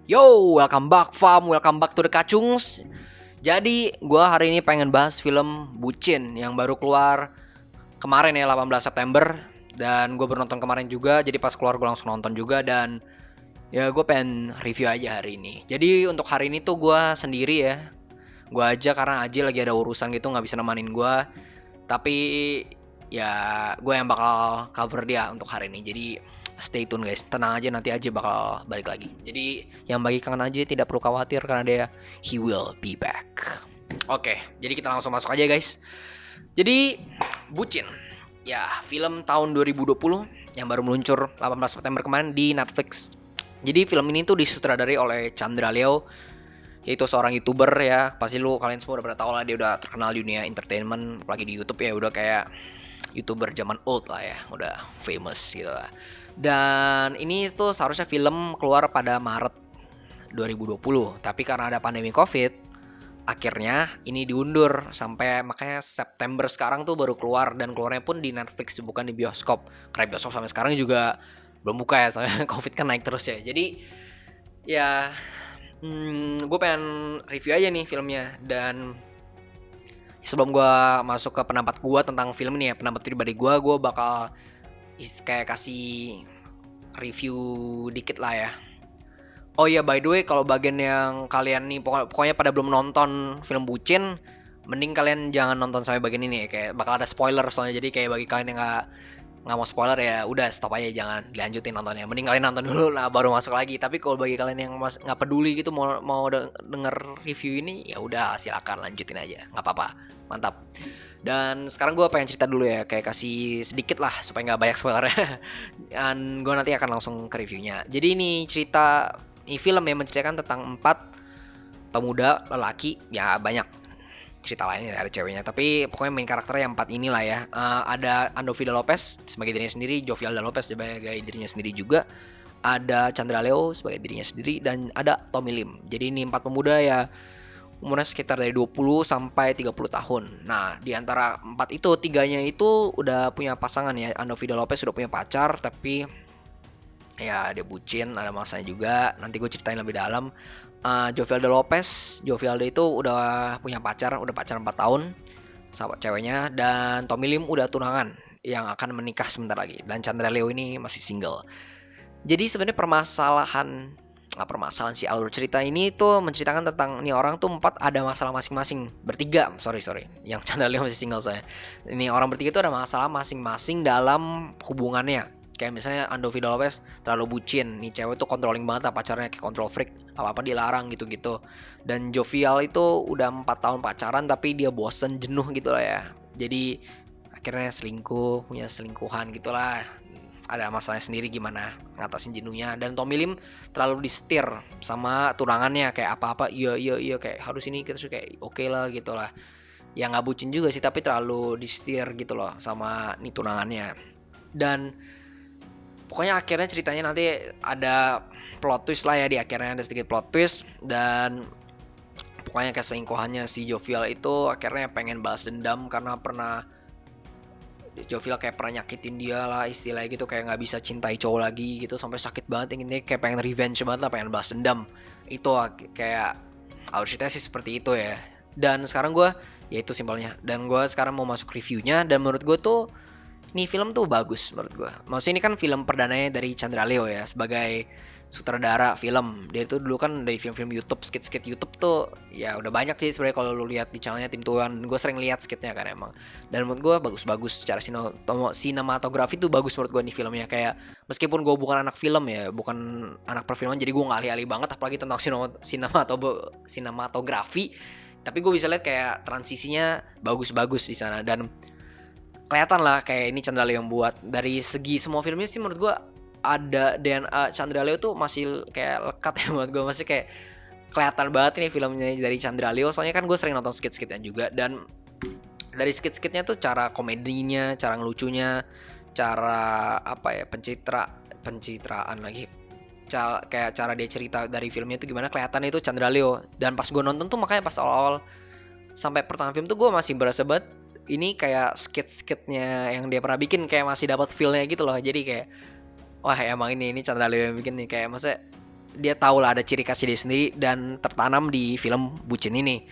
Yo, welcome back fam, welcome back to the Kacungs. Jadi, gue hari ini pengen bahas film Bucin yang baru keluar kemarin ya, 18 September. Dan gue baru nonton kemarin juga, jadi pas keluar gue langsung nonton juga. Dan ya gue pengen review aja hari ini. Jadi untuk hari ini tuh gue sendiri ya. Gue aja karena Aji lagi ada urusan gitu, gak bisa nemenin gue. Tapi ya gue yang bakal cover dia untuk hari ini. Jadi stay tune guys, tenang aja, nanti aja bakal balik lagi. Jadi yang bagi kangen aja tidak perlu khawatir karena dia he will be back. Oke, jadi kita langsung masuk aja guys. Jadi Bucin, ya film tahun 2020 yang baru meluncur 18 September kemarin di Netflix. Jadi film ini tuh disutradarai oleh Chandra Leo, yaitu seorang YouTuber ya. Pasti kalian semua udah pernah tahu lah, dia udah terkenal di dunia entertainment, apalagi di YouTube ya, udah kayak YouTuber zaman old lah ya, udah famous gitu lah. Dan ini tuh seharusnya film keluar pada Maret 2020, tapi karena ada pandemi Covid, akhirnya ini diundur sampai makanya September sekarang tuh baru keluar, dan keluarnya pun di Netflix bukan di bioskop. Karena bioskop sampai sekarang juga belum buka ya, soalnya Covid kan naik terus ya. Jadi ya gue pengen review aja nih filmnya. Dan sebelum gue masuk ke pendapat gue tentang film ini ya, pendapat pribadi gue bakal kayak kasih review dikit lah ya. Oh iya, by the way, kalau bagian yang kalian nih pokoknya pada belum nonton film Bucin, mending kalian jangan nonton sampai bagian ini ya, kayak bakal ada spoiler soalnya. Jadi kayak bagi kalian yang nggak mau spoiler ya udah stop aja, jangan dilanjutin nontonnya. Mending kalian nonton dulu lah baru masuk lagi. Tapi kalau bagi kalian yang nggak peduli gitu mau denger review ini, ya udah silakan lanjutin aja, nggak apa-apa, mantap. Dan sekarang gue pengen cerita dulu ya, kayak kasih sedikit lah supaya nggak banyak spoilernya. Dan gue nanti akan langsung ke reviewnya. Jadi ini film yang menceritakan tentang 4 pemuda lelaki, ya banyak cerita lainnya ada ceweknya, tapi pokoknya main karakternya yang 4 inilah ya. Ada Andovida Lopez sebagai dirinya sendiri, Jovialda Lopez sebagai dirinya sendiri juga, ada Chandra Leo sebagai dirinya sendiri, dan ada Tommy Lim. Jadi ini 4 pemuda ya, umurnya sekitar dari 20 sampai 30 tahun. Nah, di antara 4 itu, 3-nya itu udah punya pasangan ya. Andovida Lopez udah punya pacar, tapi ya dia bucin, ada masanya juga. Nanti gue ceritain lebih dalam. Jovialda itu udah punya pacar, udah pacaran 4 tahun sahabat ceweknya. Dan Tommy Lim udah tunangan yang akan menikah sebentar lagi. Dan Chandra Leo ini masih single. Jadi sebenarnya permasalahan sih, alur cerita ini tuh menceritakan tentang nih orang tuh 4 ada masalah masing-masing. Bertiga, sorry yang Chandra Leo masih single saya. Ini orang bertiga tuh ada masalah masing-masing dalam hubungannya. Kayak misalnya Andovida Lopez terlalu bucin, nih cewek tuh controlling banget lah, pacarnya kayak control freak, apa-apa dilarang gitu-gitu. Dan Jovial itu udah 4 tahun pacaran tapi dia bosen, jenuh gitu lah ya. Jadi akhirnya selingkuh, punya selingkuhan gitulah. Ada masalahnya sendiri gimana ngatasin jenuhnya. Dan Tommy Lim terlalu disetir sama tunangannya, kayak apa-apa iya kayak harus ini, kita kayak oke lah gitu lah. Ya nggak bucin juga sih, tapi terlalu disetir gitu loh sama nih tunangannya. Dan pokoknya akhirnya ceritanya nanti ada plot twist lah ya, di akhirnya ada sedikit plot twist. Dan pokoknya keselingkuhannya si Jovial itu akhirnya pengen balas dendam karena Jovial kayak pernah nyakitin dia lah istilahnya gitu, kayak nggak bisa cintai cowok lagi gitu, sampai sakit banget ini, kayak pengen revenge banget lah, pengen balas dendam. Itu kayak alur ceritanya sih seperti itu ya. Dan sekarang gue, ya itu simpelnya. Dan gue sekarang mau masuk reviewnya. Dan menurut gue tuh ini film tuh bagus menurut gue. Maksudnya ini kan film perdananya dari Chandra Leo ya, sebagai sutradara film. Dia tuh dulu kan dari film-film YouTube, skit YouTube tuh ya udah banyak sih sebenarnya kalau lu lihat di channelnya Tim Tuan. Gue sering lihat skitnya kan emang. Dan menurut gue bagus-bagus secara sinematografi tuh bagus menurut gue nih filmnya. Kayak meskipun gue bukan anak film ya, bukan anak perfilman, jadi gue nggak ahli-ahli banget apalagi tentang sinematografi. Tapi gue bisa lihat kayak transisinya bagus-bagus di sana, dan kelihatan lah kayak ini Chandra Leo yang buat. Dari segi semua filmnya sih menurut gue ada DNA Chandra Leo tuh masih kayak lekat ya buat gue. Masih kayak kelihatan banget ini filmnya dari Chandra Leo. Soalnya kan gue sering nonton skit-skitnya juga. Dan dari skit-skitnya tuh cara komedinya, cara ngelucunya, cara apa ya, pencitraan lagi, kayak cara dia cerita dari filmnya itu gimana, kelihatan itu Chandra Leo. Dan pas gue nonton tuh, makanya pas awal-awal sampai pertengahan film tuh gue masih berasa banget ini kayak skit-skitnya yang dia pernah bikin, kayak masih dapat feel-nya gitu loh. Jadi kayak wah emang ini Chandra Leo yang bikin nih, kayak maksudnya dia tahu lah ada ciri khasnya dia sendiri dan tertanam di film Bucin ini.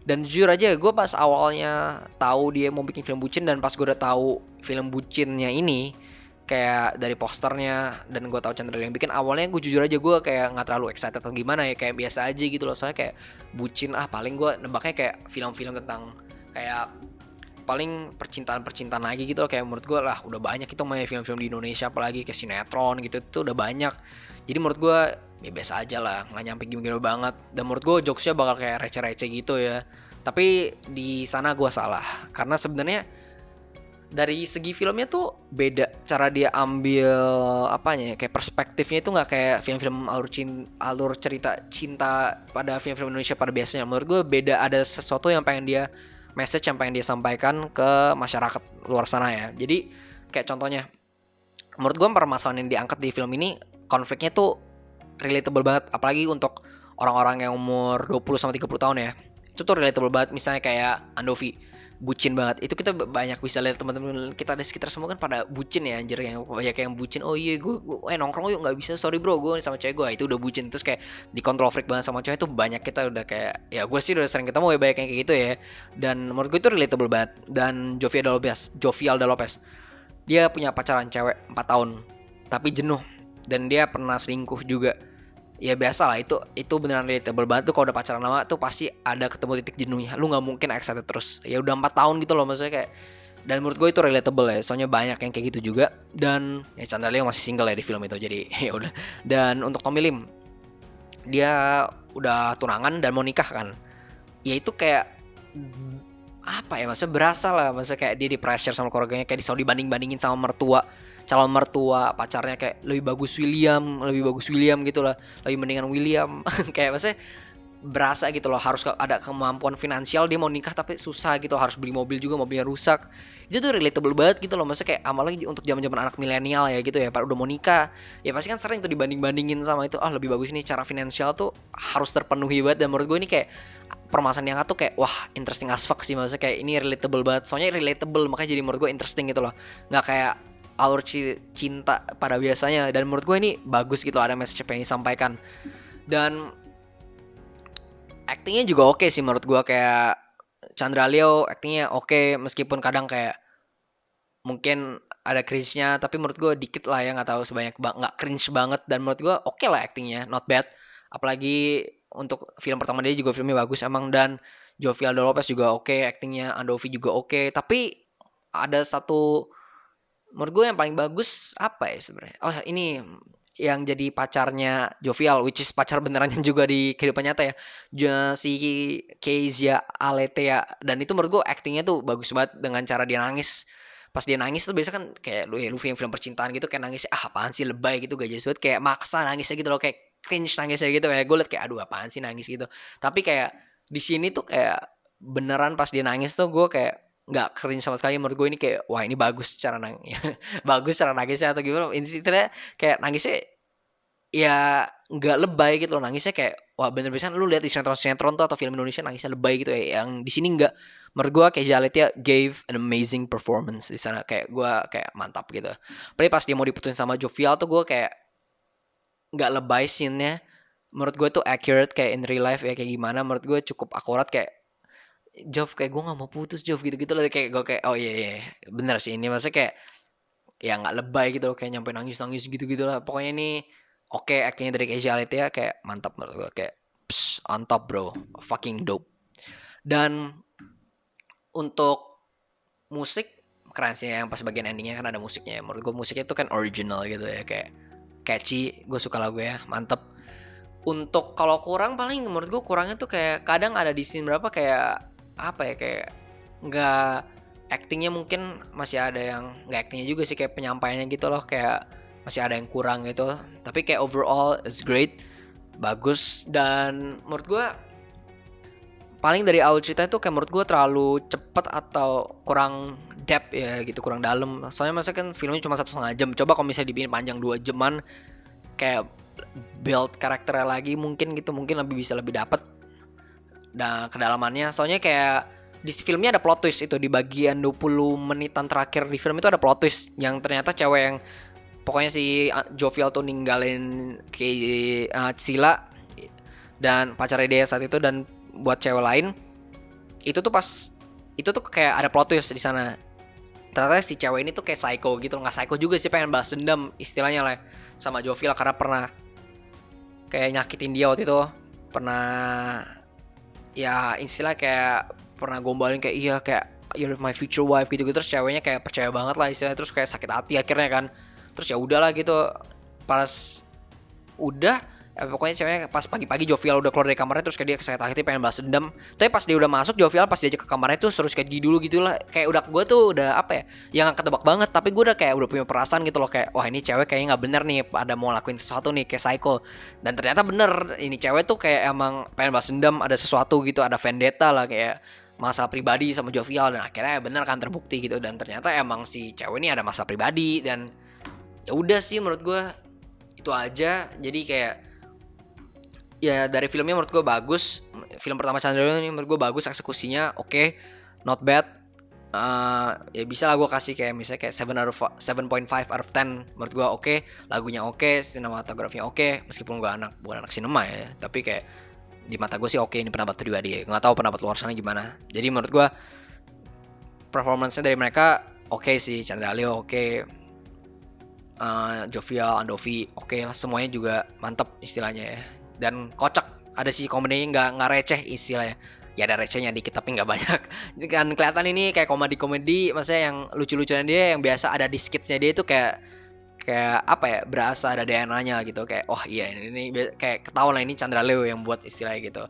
Dan jujur aja gue pas awalnya tahu dia mau bikin film Bucin, dan pas gue udah tahu film Bucinnya ini kayak dari posternya, dan gue tahu Chandra yang bikin, awalnya gue jujur aja gue kayak nggak terlalu excited atau gimana ya, kayak biasa aja gitu loh. Soalnya kayak Bucin paling gue nebaknya kayak film-film tentang kayak paling percintaan lagi gitu loh. Kayak menurut gue lah udah banyak itu main film-film di Indonesia, apalagi kayak sinetron gitu itu udah banyak. Jadi menurut gue ya biasa aja lah, nggak nyampe gimana banget. Dan menurut gue jokesnya bakal kayak receh-receh gitu ya. Tapi di sana gue salah, karena sebenarnya dari segi filmnya tuh beda cara dia ambil apanya ya, kayak perspektifnya itu nggak kayak film-film alur cerita cinta pada film-film Indonesia pada biasanya. Menurut gue beda, ada sesuatu yang pengen dia message yang pengen dia sampaikan ke masyarakat luar sana ya. Jadi kayak contohnya, menurut gue permasalahan yang diangkat di film ini konfliknya tuh relatable banget, apalagi untuk orang-orang yang umur 20-30 tahun ya. Itu tuh relatable banget. Misalnya kayak Andovi, bucin banget. Itu kita banyak bisa lihat teman-teman kita di sekitar semua kan pada bucin ya anjir, yang banyak yang bucin. Oh iya gue nongkrong yuk, nggak bisa, sorry bro gue sama cewek gue, itu udah bucin. Terus kayak dikontrol freak banget sama cewek, itu banyak, kita udah kayak ya gue sih udah sering ketemu ya banyak yang kayak gitu ya. Dan menurut gue itu relatable banget. Dan Jovial Lopez dia punya pacaran cewek 4 tahun tapi jenuh, dan dia pernah selingkuh juga. Ya biasa lah, itu beneran relatable banget tuh. Kalau udah pacaran lama tuh pasti ada ketemu titik jenuhnya, lu nggak mungkin excited terus. Ya udah 4 tahun gitu loh maksudnya kayak. Dan menurut gue itu relatable ya, soalnya banyak yang kayak gitu juga. Dan ya Chandra Leo masih single ya di film itu, jadi ya udah. Dan untuk Tommy Lim, dia udah tunangan dan mau nikah kan. Ya itu kayak apa ya, maksudnya berasa lah, maksudnya kayak dia di pressure sama keluarganya, kayak dibanding-bandingin sama calon mertua pacarnya, kayak lebih bagus William gitu lah, lebih mendingan William. Kayak maksudnya berasa gitu loh, harus ada kemampuan finansial, dia mau nikah tapi susah gitu, harus beli mobil juga, mobilnya rusak. Itu tuh relatable banget gitu loh, maksudnya kayak apalagi untuk zaman-zaman anak milenial ya gitu ya, udah mau nikah ya pasti kan sering tuh dibanding-bandingin sama itu. Lebih bagus nih, cara finansial tuh harus terpenuhi banget. Dan menurut gue ini kayak permasalahan yang tuh kayak wah interesting as fuck sih, maksudnya kayak ini relatable banget, soalnya relatable makanya jadi menurut gue interesting gitu loh, nggak kayak alur cinta pada biasanya. Dan menurut gue ini bagus gitu, ada message yang disampaikan. Dan actingnya juga oke sih menurut gue, kayak Chandra Leo actingnya oke, meskipun kadang kayak mungkin ada cringe-nya, tapi menurut gue dikit lah ya, nggak tahu sebanyak, nggak cringe banget. Dan menurut gue oke lah actingnya, not bad. Apalagi untuk film pertama dia juga filmnya bagus emang. Dan Jovial Lopez juga oke actingnya, Andovi juga oke. Tapi ada satu menurut gue yang paling bagus apa ya sebenarnya? Oh ini yang jadi pacarnya Jovial, which is pacar benerannya juga di kehidupan nyata ya, si Kezia Aletea. Dan itu menurut gue actingnya tuh bagus banget, dengan cara dia nangis. Pas dia nangis tuh biasa kan kayak lu film percintaan gitu kayak nangis apaan sih, lebay gitu, gak jelas banget, kayak maksa nangisnya gitu loh, kayak cringe nangisnya gitu. Kayak gue liat kayak aduh apaan sih nangis gitu. Tapi kayak di sini tuh kayak beneran pas dia nangis tuh gue kayak nggak cringe sama sekali. Menurut gue ini kayak wah ini bagus cara nangis bagus cara nangisnya atau gimana, intinya kayak nangisnya ya nggak lebay gitu loh, nangisnya kayak wah bener bisa lu lihat di sinetron tuh atau film Indonesia nangisnya lebay gitu ya, yang di sini nggak. Menurut gue kayak Jaletia gave an amazing performance di sana, kayak gue kayak mantap gitu. Tapi pas dia mau diputusin sama Jovial tuh gue kayak nggak lebay scene-nya, menurut gue tuh accurate kayak in real life ya, kayak gimana menurut gue cukup akurat. Kayak Jov kayak gue nggak mau putus Jov gitu-gitu loh, kayak gue kayak oh iya bener sih ini, maksudnya kayak ya nggak lebay gitu loh, kayak nyampe nangis gitu-gitu lah. Pokoknya ini oke, actingnya dari Kezia Aletea kayak mantap menurut gue, kayak on top bro, fucking dope. Dan untuk musik keren sih, yang pas bagian endingnya kan ada musiknya ya. Menurut gue musiknya itu kan original gitu ya, kayak catchy, gue suka lagu ya, mantep. Untuk kalau kurang paling menurut gue kurangnya tuh kayak kadang ada di scene berapa kayak apa ya, kayak nggak actingnya mungkin masih ada yang nggak actingnya juga sih, kayak penyampaiannya gitu loh, kayak masih ada yang kurang gitu. Tapi kayak overall it's great, bagus. Dan menurut gue paling dari awal cerita itu kayak menurut gue terlalu cepet atau kurang depth ya gitu, kurang dalam. Soalnya masa kan filmnya cuma 1,5 jam, coba kalau misalnya dibikin panjang 2 jaman kayak build karakternya lagi mungkin gitu, mungkin bisa lebih dapet nah kedalamannya. Soalnya kayak di filmnya ada plot twist itu di bagian 20 menitan terakhir di film itu, ada plot twist yang ternyata cewek yang pokoknya si Jovial tuh ninggalin Sila dan pacarnya dia saat itu dan buat cewek lain. Itu tuh kayak ada plot twist di sana. Ternyata si cewek ini tuh kayak psycho gitu, nggak psycho juga sih, pengen balas dendam istilahnya lah sama Jovial karena pernah kayak nyakitin dia waktu itu, pernah ya istilah kayak pernah gombalin kayak iya kayak you're my future wife gitu-gitu, terus ceweknya kayak percaya banget lah istilahnya, terus kayak sakit hati akhirnya kan, terus ya udahlah gitu. Pas udah pokoknya ceweknya pas pagi-pagi Jovial udah keluar dari kamarnya, terus kayak dia sakit hati pengen balas dendam. Tapi pas dia udah masuk, Jovial pas diajak ke kamarnya tuh terus kayak dulu gitu lah, kayak udah gue tuh udah apa ya, yang gak ketebak banget, tapi gue udah kayak udah punya perasaan gitu loh, kayak wah ini cewek kayaknya nggak bener nih, ada mau lakuin sesuatu nih kayak psycho. Dan ternyata bener, ini cewek tuh kayak emang pengen balas dendam, ada sesuatu gitu, ada vendetta lah, kayak masalah pribadi sama Jovial, dan akhirnya bener kan terbukti gitu. Dan ternyata emang si cewek ini ada masalah pribadi, dan ya udah sih menurut gue itu aja. Jadi kayak ya dari filmnya menurut gue bagus. Film pertama Chandra Leo ini menurut gue bagus, eksekusinya oke, not bad. Ya bisa lah gue kasih kayak misalnya kayak 7.5 out of 10 menurut gue oke. Lagunya oke, sinematografinya oke, meskipun gue bukan anak sinema ya, tapi kayak di mata gue sih oke. Ini pendapat pribadi ya, nggak tahu pendapat luar sana gimana. Jadi menurut gue performance-nya dari mereka oke sih. Chandra Leo oke, Jovial, Andovi oke lah, semuanya juga mantep istilahnya ya. Dan kocak, ada sih komedinya nggak receh istilahnya. Ya ada recehnya dikit tapi nggak banyak. Kan kelihatan ini kayak komedi, maksudnya yang lucu-lucunya dia yang biasa ada di skitsnya dia itu kayak apa ya, berasa ada DNA-nya gitu, kayak wah iya ini kayak ketahuan lah ini Chandra Leo yang buat istilahnya gitu.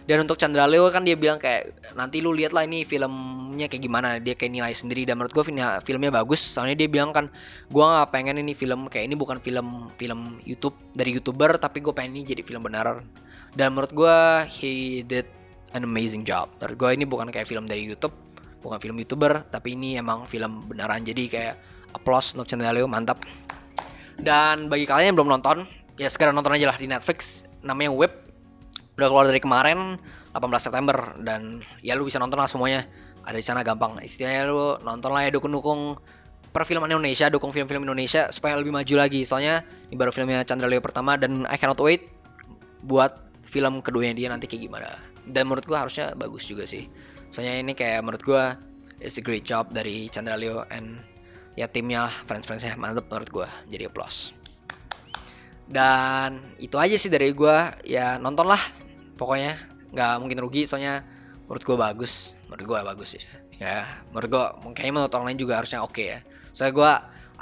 Dan untuk Chandra Leo kan dia bilang kayak nanti lu lihat lah ini filmnya kayak gimana, dia kayak nilai sendiri. Dan menurut gue filmnya bagus, soalnya dia bilang kan gue nggak pengen ini film kayak ini bukan film YouTube dari YouTuber, tapi gue pengen ini jadi film beneran. Dan menurut gue he did an amazing job. Menurut gue ini bukan kayak film dari YouTube, bukan film YouTuber, tapi ini emang film beneran. Jadi kayak applause untuk Chandra Leo, mantap. Dan bagi kalian yang belum nonton, ya segera nonton aja lah di Netflix, namanya Whip. Udah keluar dari kemarin 18 September, dan ya lu bisa nonton lah semuanya, ada di sana gampang. Istilahnya lu nonton lah ya, dukung perfilman Indonesia, dukung film-film Indonesia supaya lebih maju lagi. Soalnya ini baru filmnya Chandra Leo pertama, dan I cannot wait buat film keduanya dia nanti kayak gimana. Dan menurut gua harusnya bagus juga sih. Soalnya ini kayak menurut gua it's a great job dari Chandra Leo, and ya timnya lah, friends-friendsnya mantep menurut gue, jadi applause. Dan itu aja sih dari gue, ya nonton lah pokoknya, nggak mungkin rugi soalnya menurut gue bagus ya menurut gue. Kayaknya menurut orang lain juga harusnya oke ya, soalnya gue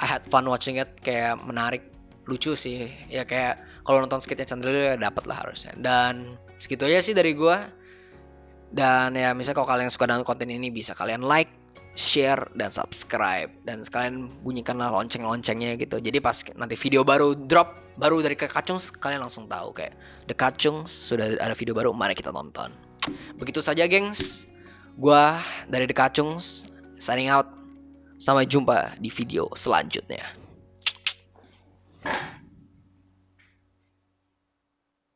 I had fun watching it, kayak menarik, lucu sih ya, kayak kalau nonton skitnya Chandra Leo ya dapet lah harusnya. Dan segitu aja sih dari gue. Dan ya misalnya kalau kalian suka dengan konten ini, bisa kalian like, share, dan subscribe, dan sekalian bunyikanlah lonceng-loncengnya gitu. Jadi pas nanti video baru drop, baru dari Kacungs, kalian langsung tahu kayak The Kacungs sudah ada video baru, mari kita tonton. Begitu saja gengs, gua dari The Kacungs signing out. Sampai jumpa di video selanjutnya.